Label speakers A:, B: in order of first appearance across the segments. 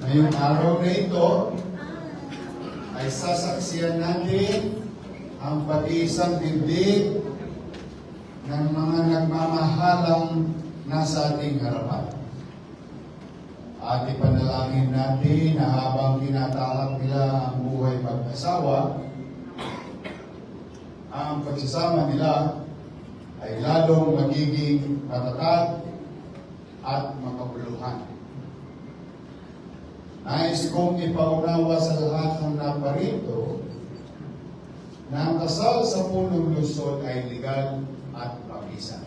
A: Ngayong araw na ito ay sasaksiyan natin ang pag-iisang dibdib ng mga nagmamahalang nasa ating harapan. At ipanalangin natin na habang tinatahak nila ang buhay mag-asawa, ang pagsasama nila ay lalong magiging matatag at makabuluhan. Nais kong ipaunawa sa lahat ng naparito na ang kasal sa punong Luzon ay legal at mabisa.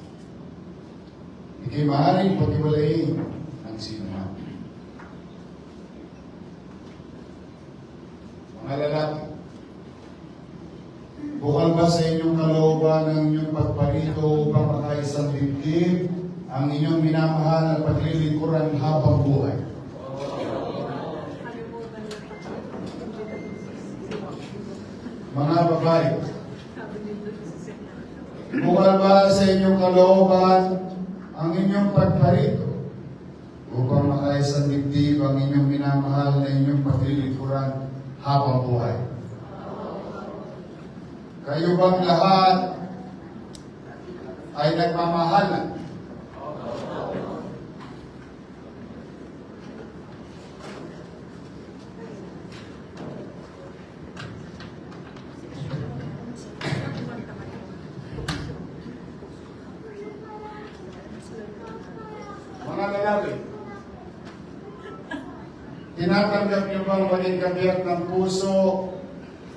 A: Hindi maaaring paghiwalayin ng sinuman. Mga lalaki, bukal ba sa inyong kalooban ng inyong pagparito upang makaisang dibdib ang inyong minamahal at paglilingkuran habang buhay? Mga babae, bukal ba sa inyong kalooban ang inyong pagparito upang makaisang dibdib ang inyong minamahal na inyong paglilingkuran habang buhay? Kayo bang lahat ay nagmamahalan? Mga lalaki, tinatanggap niyo bang maging kabiyak ng puso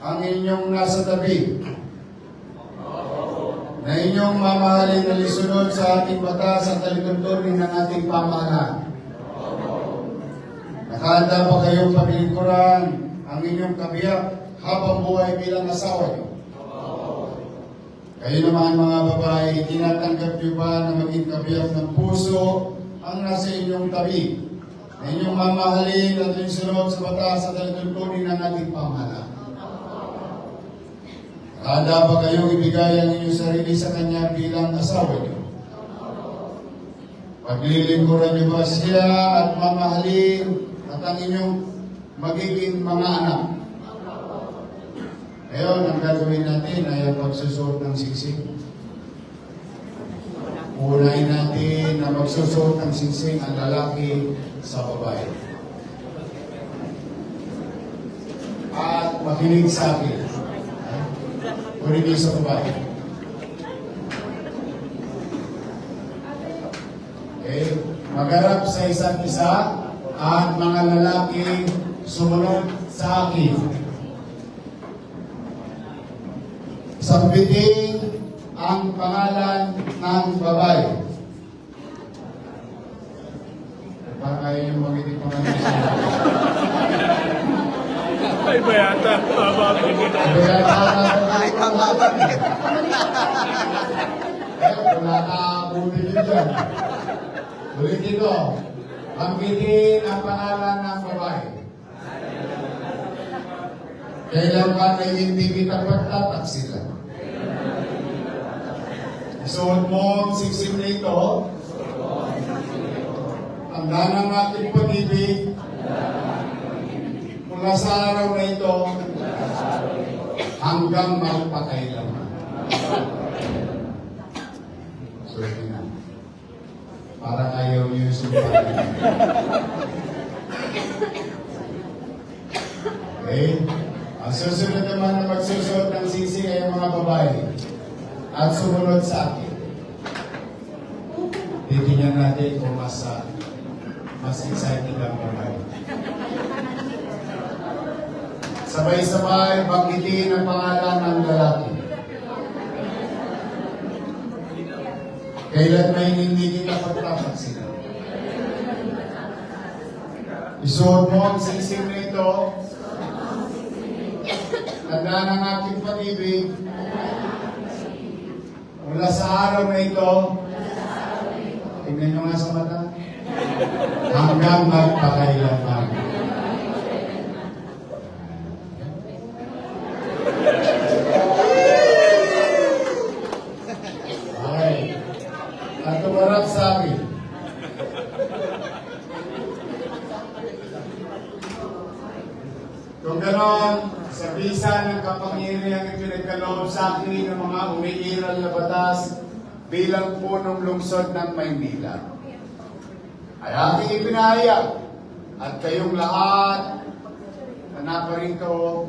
A: ang inyong nasa tabi? Na inyong mamahalin na lisunod sa ating batas at talikutorin ng ating pamahalaan? Nakahanda ba kayong paglingkuran ang inyong kabiyak habang buhay bilang asawa niyo? Kayo naman mga babae, tinatanggap niyo ba na maging kabiyak ng puso ang nasa inyong tabi? Na inyong mamahalin at lisunod sa batas at talikutorin ng ating pamahalaan? Handa ba kayong ibigay ang inyong sarili sa Kanya bilang asawa niyo? Paglilingkuran niyo ba siya at mamahalin at ang inyong magiging mga anak? Ngayon, ang gagawin natin ay ang pagsusuot ng singsing. Unahin natin na magsusuot ng singsing ang lalaki sa babae. At makinig sa akin. Ulit niyo sa babae. Okay. Magharap sa isa't isa at mga lalaki sumunod sa akin. Sambitin ang pangalan ng babae. Para kayo yung magiting pangalan siya.
B: Ay, bayata.
A: Ay, kamababa. Wala ka buti din dyan. Ulitin ko. Banggitin ang pangalan ng babae. Kailan ba ay hindi kita pagtataksilan? Isuot mo ang siksing na ito. Tanda ng ating pag-ibig mula sa araw na ito hanggang magpakailanman. Swerte na. Para ayaw niyo yung sumpahin. Okay? Ang susunod naman na magsusuot ng singsing ay ang mga babae at sumunod sa akin. Titingnan natin kung mas excited ang babae. Sabay-sabay, banggitin ang pangalan ng lalaki. Kailan may hindi kita pagtataksilan? Isuot mo ang singsing na ito. Tanda ng aking pag-ibig. Mula sa araw na ito, tingnan nyo nga sa mata, hanggang magpakailanman. Okay. At tumarap sa akin. Kung ganon, sa bisa ng kapangyarihan na pinagkaloob sa akin ng mga umiiral na batas bilang punong lungsod ng Maynila, ay aking ipinahayag at kayong lahat na naparito,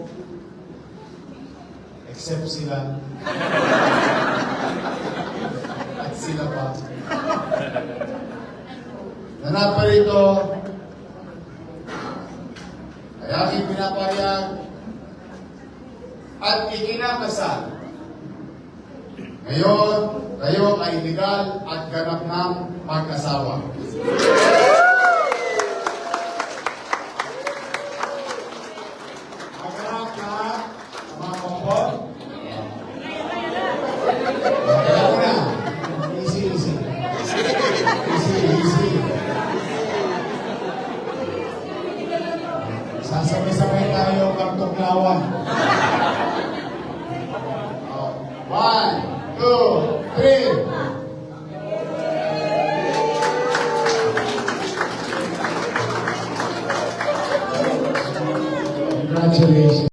A: except sila, at sila pa, na naparito, ay aking pinapahayag at ikinakasal. Ngayon, kayo ay legal at ganap ng mag-asawa. Maganap na mga kompon. Maganap na. Easy, easy. Easy, easy. Sasabay-sabay tayo pagtuklawan. 1, 2, 3. Congratulations.